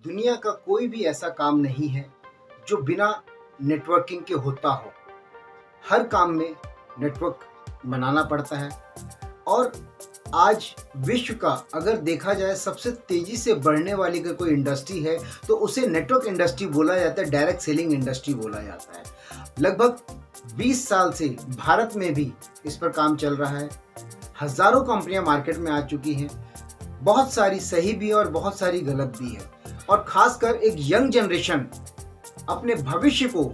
दुनिया का कोई भी ऐसा काम नहीं है जो बिना नेटवर्किंग के होता हो। हर काम में नेटवर्क बनाना पड़ता है और आज विश्व का अगर देखा जाए सबसे तेजी से बढ़ने वाली अगर कोई इंडस्ट्री है तो उसे नेटवर्क इंडस्ट्री बोला जाता है, डायरेक्ट सेलिंग इंडस्ट्री बोला जाता है। लगभग 20 साल से भारत में भी इस पर काम चल रहा है। हजारों कंपनियां मार्केट में आ चुकी हैं, बहुत सारी सही भी है और बहुत सारी गलत भी है। और खासकर एक यंग जनरेशन अपने भविष्य को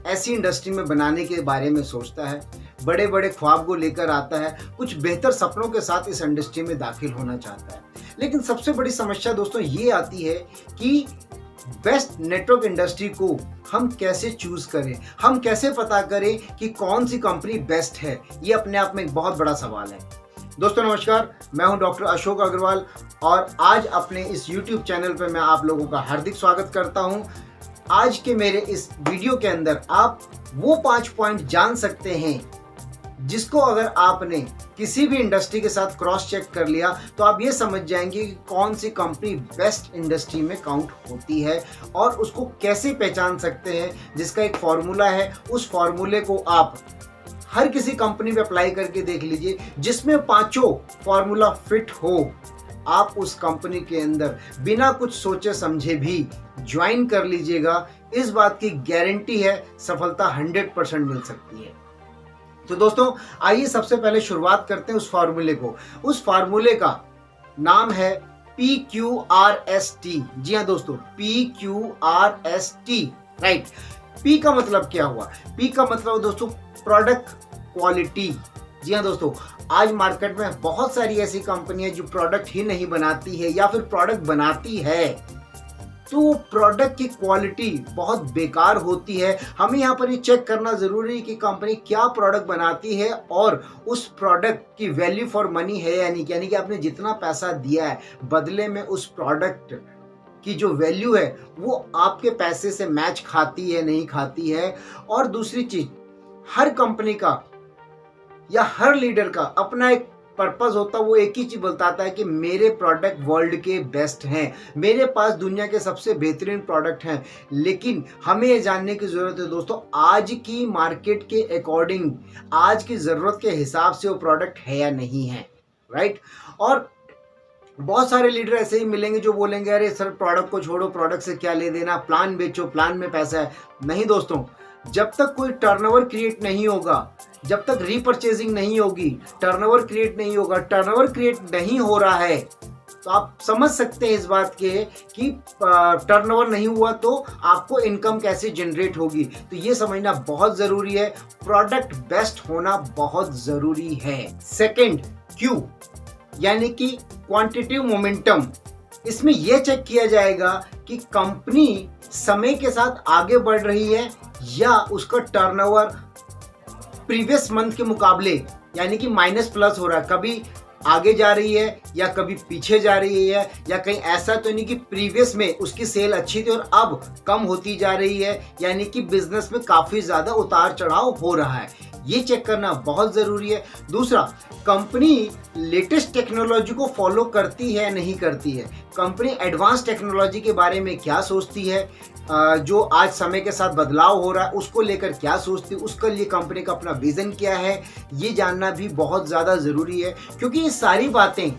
ऐसी इंडस्ट्री में बनाने के बारे में सोचता है, बड़े बड़े ख्वाब को लेकर आता है, कुछ बेहतर सपनों के साथ इस इंडस्ट्री में दाखिल होना चाहता है। लेकिन सबसे बड़ी समस्या दोस्तों ये आती है कि बेस्ट नेटवर्क इंडस्ट्री को हम कैसे चूज करें, हम कैसे पता करें कि कौन सी कंपनी बेस्ट है। ये अपने आप में एक बहुत बड़ा सवाल है। दोस्तों नमस्कार, मैं हूं डॉक्टर अशोक अग्रवाल और आज अपने इस YouTube चैनल पर मैं आप लोगों का हार्दिक स्वागत करता हूं। आज के मेरे इस वीडियो के अंदर आप वो 5 पॉइंट जान सकते हैं जिसको अगर आपने किसी भी इंडस्ट्री के साथ क्रॉस चेक कर लिया तो आप ये समझ जाएंगे कि कौन सी कंपनी बेस्ट इंडस्ट्री में काउंट होती है और उसको कैसे पहचान सकते हैं, जिसका एक फॉर्मूला है। उस फॉर्मूले को आप हर किसी कंपनी में अप्लाई करके देख लीजिए, जिसमें पांचों फॉर्मूला फिट हो। आप उस कंपनी के अंदर बिना कुछ सोचे समझे भी ज्वाइन कर लीजिएगा। इस बात की गारंटी है, सफलता 100% मिल सकती है। तो दोस्तों आइए सबसे पहले शुरुआत करते हैं उस फार्मूले को। उस फार्मूले का नाम है PQRST। जी हाँ दोस्तों, PQRST, राइट। P का मतलब क्या हुआ? P का मतलब दोस्तों प्रोडक्ट क्वालिटी। जी हाँ दोस्तों, आज मार्केट में बहुत सारी ऐसी कंपनियां जो प्रोडक्ट ही नहीं बनाती है या फिर प्रोडक्ट बनाती है तो प्रोडक्ट की क्वालिटी बहुत बेकार होती है। हमें यहाँ पर ये चेक करना जरूरी है कि कंपनी क्या प्रोडक्ट बनाती है और उस प्रोडक्ट की वैल्यू फॉर मनी है यानी कि आपने जितना पैसा दिया है बदले में उस प्रोडक्ट की जो वैल्यू है वो आपके पैसे से मैच खाती है नहीं खाती है। और दूसरी चीज, हर कंपनी का या हर लीडर का अपना एक पर्पस होता है। वो एक ही चीज बताता है कि मेरे प्रोडक्ट वर्ल्ड के बेस्ट हैं, मेरे पास दुनिया के सबसे बेहतरीन प्रोडक्ट हैं। लेकिन हमें ये जानने की जरूरत है दोस्तों, आज की मार्केट के अकॉर्डिंग, आज की जरूरत के हिसाब से वो प्रोडक्ट है या नहीं है, राइट। और बहुत सारे लीडर ऐसे ही मिलेंगे जो बोलेंगे अरे सर प्रोडक्ट को छोड़ो, प्रोडक्ट से क्या ले देना, प्लान बेचो, प्लान में पैसा है। नहीं दोस्तों, जब तक कोई टर्नओवर क्रिएट नहीं होगा, जब तक रीपरचेजिंग नहीं होगी, टर्नओवर क्रिएट नहीं होगा, टर्नओवर क्रिएट नहीं हो रहा है तो आप समझ सकते हैं इस बात के कि टर्नओवर नहीं हुआ तो आपको इनकम कैसे जनरेट होगी। तो ये समझना बहुत जरूरी है, प्रोडक्ट बेस्ट होना बहुत जरूरी है। सेकंड, Q यानी कि क्वांटिटिव मोमेंटम। इसमें यह चेक किया जाएगा कि कंपनी समय के साथ आगे बढ़ रही है या उसका टर्नओवर प्रीवियस मंथ के मुकाबले यानी कि माइनस प्लस हो रहा है, कभी आगे जा रही है या कभी पीछे जा रही है, या कहीं ऐसा तो नहीं कि प्रीवियस में उसकी सेल अच्छी थी और अब कम होती जा रही है, यानी कि बिजनेस में काफी ज्यादा उतार चढ़ाव हो रहा है। ये चेक करना बहुत जरूरी है। दूसरा, कंपनी लेटेस्ट टेक्नोलॉजी को फॉलो करती है नहीं करती है, कंपनी एडवांस टेक्नोलॉजी के बारे में क्या सोचती है, जो आज समय के साथ बदलाव हो रहा है उसको लेकर क्या सोचती है, उसके लिए कंपनी का अपना विजन क्या है, ये जानना भी बहुत ज़्यादा ज़रूरी है। क्योंकि ये सारी बातें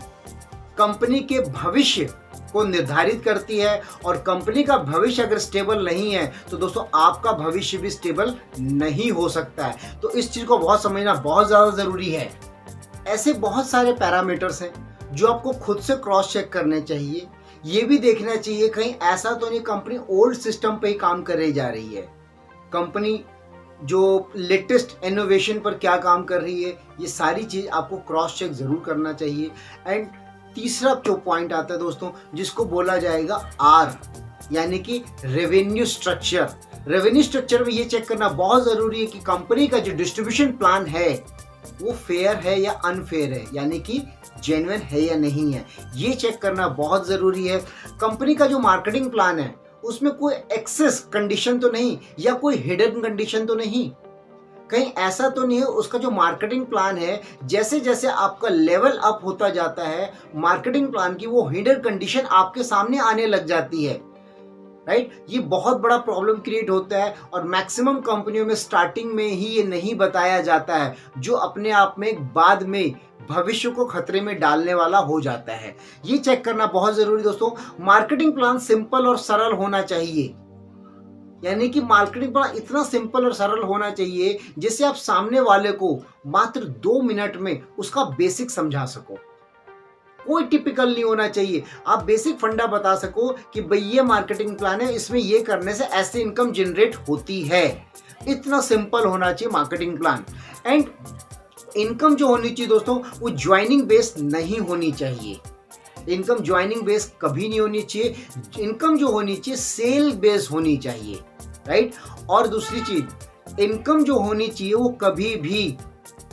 कंपनी के भविष्य को निर्धारित करती है और कंपनी का भविष्य अगर स्टेबल नहीं है तो दोस्तों आपका भविष्य भी स्टेबल नहीं हो सकता है। तो इस चीज़ को बहुत समझना बहुत ज़्यादा ज़रूरी है। ऐसे बहुत सारे पैरामीटर्स हैं जो आपको खुद से क्रॉस चेक करने चाहिए। ये भी देखना चाहिए कहीं ऐसा तो नहीं कंपनी ओल्ड सिस्टम पे ही काम कर जा रही है, कंपनी जो लेटेस्ट इनोवेशन पर क्या काम कर रही है। ये सारी चीज़ आपको क्रॉस चेक ज़रूर करना चाहिए। एंड तीसरा जो पॉइंट आता है दोस्तों, जिसको बोला जाएगा R यानी कि रेवेन्यू स्ट्रक्चर। रेवेन्यू स्ट्रक्चर में ये चेक करना बहुत ज़रूरी है कि कंपनी का जो डिस्ट्रीब्यूशन प्लान है वो फेयर है या अनफेयर है, यानी कि जेन्युइन है या नहीं है। ये चेक करना बहुत ज़रूरी है। कंपनी का जो मार्केटिंग प्लान है उसमें कोई एक्सेस कंडीशन तो नहीं या कोई हिडन कंडीशन तो नहीं, कहीं ऐसा तो नहीं है उसका जो मार्केटिंग प्लान है जैसे जैसे आपका लेवल अप होता जाता है मार्केटिंग प्लान की, वो हिडन कंडीशन आपके सामने आने लग जाती है। राइट। ये बहुत बड़ा प्रॉब्लम क्रिएट होता है और मैक्सिमम कंपनियों में स्टार्टिंग में ही ये नहीं बताया जाता है, जो अपने आप में बाद में भविष्य को खतरे में डालने वाला हो जाता है। ये चेक करना बहुत जरूरी दोस्तों। मार्केटिंग प्लान सिंपल और सरल होना चाहिए, यानी कि मार्केटिंग प्लान इतना सिंपल और सरल होना चाहिए जिससे आप सामने वाले को मात्र 2 मिनट में उसका बेसिक समझा सको। कोई टिपिकल नहीं होना चाहिए, आप बेसिक फंडा बता सको कि भाई ये मार्केटिंग प्लान है, इसमें ये करने से ऐसे इनकम जनरेट होती है। इतना सिंपल होना चाहिए मार्केटिंग प्लान। एंड इनकम जो होनी चाहिए दोस्तों, वो ज्वाइनिंग बेस्ड नहीं होनी चाहिए। इनकम ज्वाइनिंग बेस्ड कभी नहीं होनी चाहिए। इनकम जो होनी चाहिए सेल बेस्ड होनी चाहिए, राइट। और दूसरी चीज, इनकम जो होनी चाहिए वो कभी भी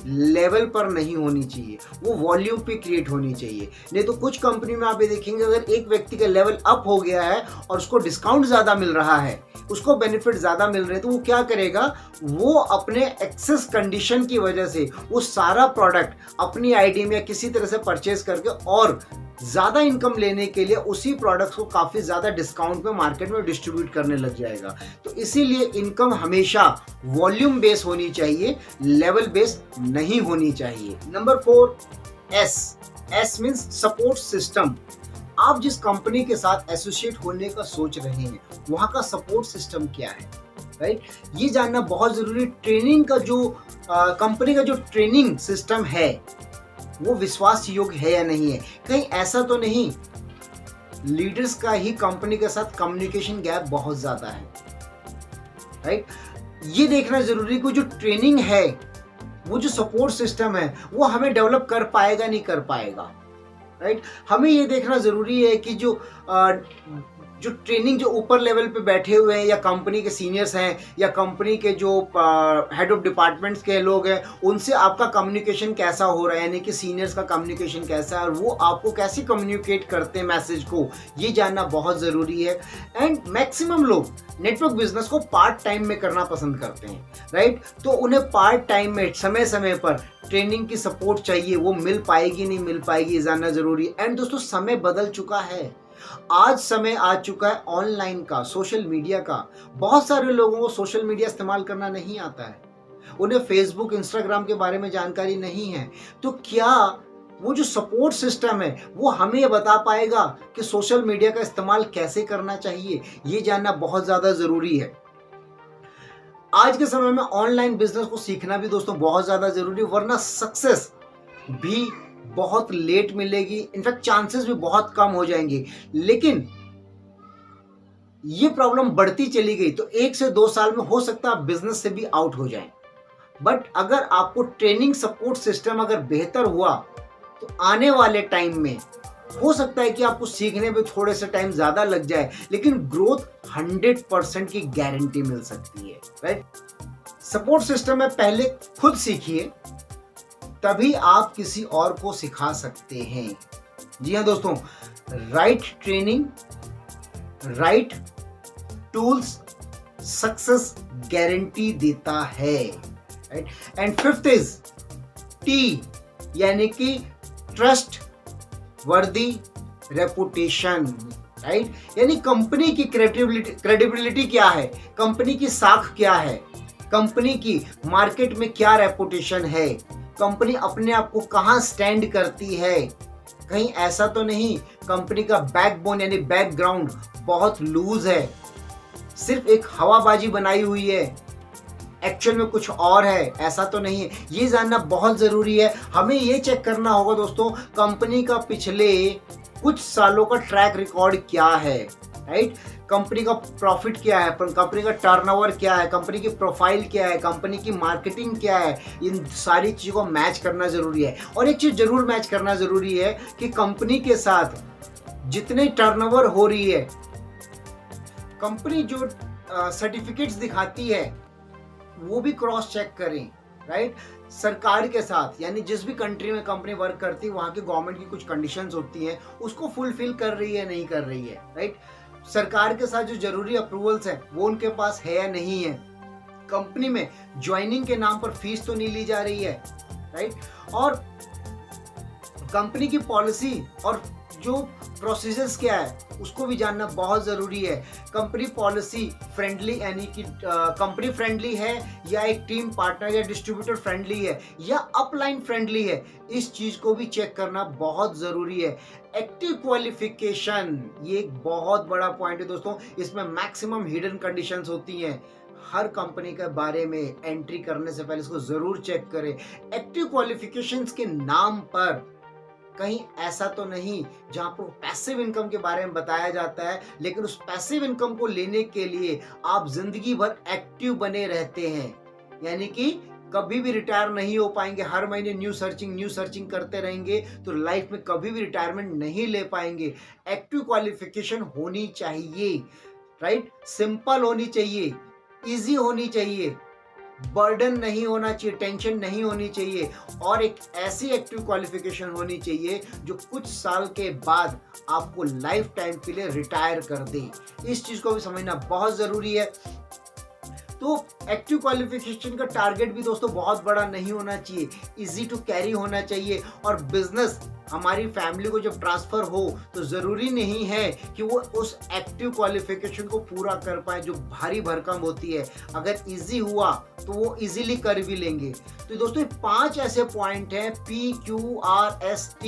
लेवल पर नहीं होनी चाहिए, वो वॉल्यूम पे क्रिएट होनी चाहिए। नहीं तो कुछ कंपनी में आप ये देखेंगे, अगर एक व्यक्ति का लेवल अप हो गया है और उसको डिस्काउंट ज्यादा मिल रहा है, उसको बेनिफिट ज्यादा मिल रहे हैं, तो वो क्या करेगा, वो अपने एक्सेस कंडीशन की वजह से वो सारा प्रोडक्ट अपनी आईडी में या किसी तरह से परचेज करके और ज्यादा इनकम लेने के लिए उसी प्रोडक्ट्स को काफी ज्यादा डिस्काउंट में मार्केट में डिस्ट्रीब्यूट करने लग जाएगा। तो इसीलिए इनकम हमेशा वॉल्यूम बेस होनी चाहिए, लेवल बेस नहीं होनी चाहिए। Number 4, S means support system. आप जिस कंपनी के साथ एसोसिएट होने का सोच रहे हैं, वहां का सपोर्ट सिस्टम क्या है, राइट। ये जानना बहुत जरूरी। ट्रेनिंग का जो कंपनी का जो ट्रेनिंग सिस्टम है वो विश्वास योग्य है या नहीं है। कहीं ऐसा तो नहीं लीडर्स का ही कंपनी के साथ कम्युनिकेशन गैप बहुत ज्यादा है, राइट। ये देखना जरूरी कि जो ट्रेनिंग है, वो जो सपोर्ट सिस्टम है, वो हमें डेवलप कर पाएगा नहीं कर पाएगा, राइट। हमें ये देखना जरूरी है कि जो ट्रेनिंग जो ऊपर लेवल पे बैठे हुए हैं या कंपनी के सीनियर्स हैं या कंपनी के जो हेड ऑफ डिपार्टमेंट्स के लोग हैं, उनसे आपका कम्युनिकेशन कैसा हो रहा है, यानी कि सीनियर्स का कम्युनिकेशन कैसा है और वो आपको कैसे कम्युनिकेट करते हैं मैसेज को, ये जानना बहुत ज़रूरी है। एंड मैक्सिमम लोग नेटवर्क बिजनेस को पार्ट टाइम में करना पसंद करते हैं, राइट। तो उन्हें पार्ट टाइम में समय समय पर ट्रेनिंग की सपोर्ट चाहिए, वो मिल पाएगी नहीं मिल पाएगी, जानना जरूरी है। एंड दोस्तों, समय बदल चुका है। आज समय आ चुका है ऑनलाइन का, सोशल मीडिया का। बहुत सारे लोगों को सोशल मीडिया इस्तेमाल करना नहीं आता है, उन्हें फेसबुक इंस्टाग्राम के बारे में जानकारी नहीं है। तो क्या वो जो सपोर्ट सिस्टम है वो हमें ये बता पाएगा कि सोशल मीडिया का इस्तेमाल कैसे करना चाहिए? ये जानना बहुत ज्यादा जरूरी है। आज के समय में ऑनलाइन बिजनेस को सीखना भी दोस्तों बहुत ज्यादा जरूरी है, वरना सक्सेस भी बहुत लेट मिलेगी। इनफैक्ट चांसेस भी बहुत कम हो जाएंगे। लेकिन ये प्रॉब्लम बढ़ती चली गई तो 1 से 2 साल में हो सकता है आप बिजनेस से भी आउट हो जाएं। बट अगर आपको ट्रेनिंग सपोर्ट सिस्टम अगर बेहतर हुआ तो आने वाले टाइम में हो सकता है कि आपको सीखने में थोड़े से टाइम ज्यादा लग जाए, लेकिन ग्रोथ 100% की गारंटी मिल सकती है, राइट। सपोर्ट सिस्टम में पहले खुद सीखिए, तभी आप किसी और को सिखा सकते हैं। जी हाँ दोस्तों, right training, right tools success guarantee देता है, right. And 5th is T, यानी कि ट्रस्ट वर्दी रेपुटेशन, राइट। यानी कंपनी की क्रेडिबिलिटी क्या है, कंपनी की साख क्या है, कंपनी की मार्केट में क्या रेपुटेशन है, कंपनी अपने आप को कहां स्टैंड करती है। कहीं ऐसा तो नहीं कंपनी का बैकबोन यानी बैकग्राउंड बहुत लूज है, सिर्फ एक हवाबाजी बनाई हुई है, एक्चुअल में कुछ और है, ऐसा तो नहीं है। ये जानना बहुत जरूरी है। हमें ये चेक करना होगा दोस्तों, कंपनी का पिछले कुछ सालों का ट्रैक रिकॉर्ड क्या है, राइट। कंपनी का प्रॉफिट क्या है, कंपनी का टर्नओवर क्या है, कंपनी की प्रोफाइल क्या है, कंपनी की मार्केटिंग क्या है, इन सारी चीज़ों को मैच करना ज़रूरी है। और एक चीज़ ज़रूर मैच करना ज़रूरी है कि कंपनी के साथ जितने टर्नओवर हो रही है, कंपनी जो सर्टिफिकेट्स दिखाती है वो भी क्रॉस चेक करें, राइट। सरकार के साथ, यानी जिस भी कंट्री में कंपनी वर्क करती है वहाँ की गवर्नमेंट की कुछ कंडीशंस होती हैं, उसको फुलफिल कर रही है नहीं कर रही है, राइट। सरकार के साथ जो जरूरी अप्रूवल्स हैं वो उनके पास है या नहीं है, कंपनी में ज्वाइनिंग के नाम पर फीस तो नहीं ली जा रही है, राइट। और कंपनी की पॉलिसी और जो प्रोसीजर्स क्या है उसको भी जानना बहुत ज़रूरी है। कंपनी पॉलिसी फ्रेंडली यानी कि कंपनी फ्रेंडली है या एक टीम पार्टनर या डिस्ट्रीब्यूटर फ्रेंडली है या अपलाइन फ्रेंडली है, इस चीज़ को भी चेक करना बहुत ज़रूरी है। एक्टिव क्वालिफिकेशन ये एक बहुत बड़ा पॉइंट है दोस्तों, इसमें मैक्सिमम हिडन कंडीशंस होती हैं। हर कंपनी के बारे में एंट्री करने से पहले इसको ज़रूर चेक करें। एक्टिव क्वालिफिकेशंस के नाम पर कहीं ऐसा तो नहीं जहां पर पैसिव इनकम के बारे में बताया जाता है, लेकिन उस पैसिव इनकम को लेने के लिए आप जिंदगी भर एक्टिव बने रहते हैं, यानी कि कभी भी रिटायर नहीं हो पाएंगे। हर महीने न्यू सर्चिंग करते रहेंगे तो लाइफ में कभी भी रिटायरमेंट नहीं ले पाएंगे। एक्टिव क्वालिफिकेशन होनी चाहिए, राइट, सिंपल होनी चाहिए, इजी होनी चाहिए, बर्डन नहीं होना चाहिए, टेंशन नहीं होनी चाहिए, और एक ऐसी एक्टिव क्वालिफिकेशन होनी चाहिए जो कुछ साल के बाद आपको लाइफ टाइम के लिए रिटायर कर दे। इस चीज को भी समझना बहुत जरूरी है। तो एक्टिव क्वालिफिकेशन का टारगेट भी दोस्तों बहुत बड़ा नहीं होना चाहिए, इजी टू कैरी होना चाहिए। और बिजनेस हमारी फैमिली को जब ट्रांसफर हो तो जरूरी नहीं है कि वो उस एक्टिव क्वालिफिकेशन को पूरा कर पाए जो भारी भरकम होती है। अगर इजी हुआ तो वो इजीली कर भी लेंगे। तो दोस्तों ये 5 ऐसे पॉइंट हैं PQRST,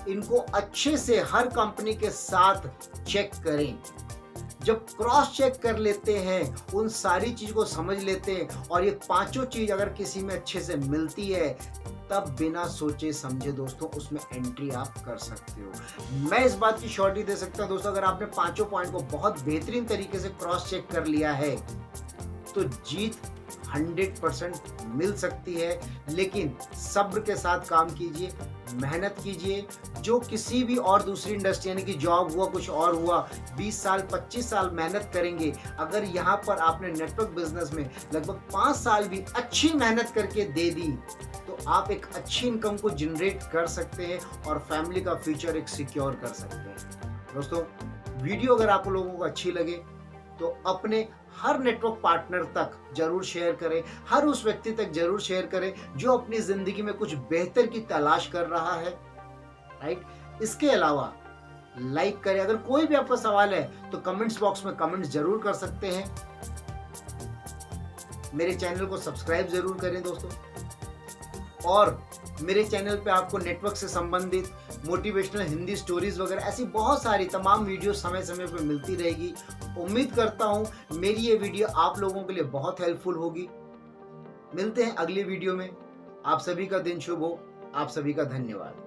इनको अच्छे से हर कंपनी के साथ चेक करें। जब क्रॉस चेक कर लेते हैं, उन सारी चीज को समझ लेते हैं और ये 5 चीज अगर किसी में अच्छे से मिलती है, तब बिना सोचे समझे दोस्तों उसमें एंट्री आप कर सकते हो। मैं इस बात की श्योरिटी दे सकता हूं दोस्तों, अगर आपने 5 पॉइंट को बहुत बेहतरीन तरीके से क्रॉस चेक कर लिया है तो जीत 100% मिल सकती है। लेकिन सब्र के साथ काम कीजिए, मेहनत कीजिए। जो किसी भी और दूसरी इंडस्ट्री यानी कि जॉब हुआ, कुछ और हुआ, 20 साल 25 साल मेहनत करेंगे, अगर यहाँ पर आपने नेटवर्क बिजनेस में लगभग 5 साल भी अच्छी मेहनत करके दे दी तो आप एक अच्छी इनकम को जनरेट कर सकते हैं और फैमिली का फ्यूचर एक सिक्योर कर सकते हैं। दोस्तों वीडियो अगर आप लोगों को अच्छी लगे तो अपने हर नेटवर्क पार्टनर तक जरूर शेयर करें, हर उस व्यक्ति तक जरूर शेयर करें जो अपनी जिंदगी में कुछ बेहतर की तलाश कर रहा है, राइट। इसके अलावा लाइक करें। अगर कोई भी आपका सवाल है तो कमेंट्स बॉक्स में कमेंट्स जरूर कर सकते हैं। मेरे चैनल को सब्सक्राइब जरूर करें दोस्तों, और मेरे चैनल पे आपको नेटवर्क से संबंधित मोटिवेशनल हिंदी स्टोरीज वगैरह ऐसी बहुत सारी तमाम वीडियो समय समय पर मिलती रहेगी। उम्मीद करता हूं मेरी ये वीडियो आप लोगों के लिए बहुत हेल्पफुल होगी। मिलते हैं अगली वीडियो में। आप सभी का दिन शुभ हो। आप सभी का धन्यवाद।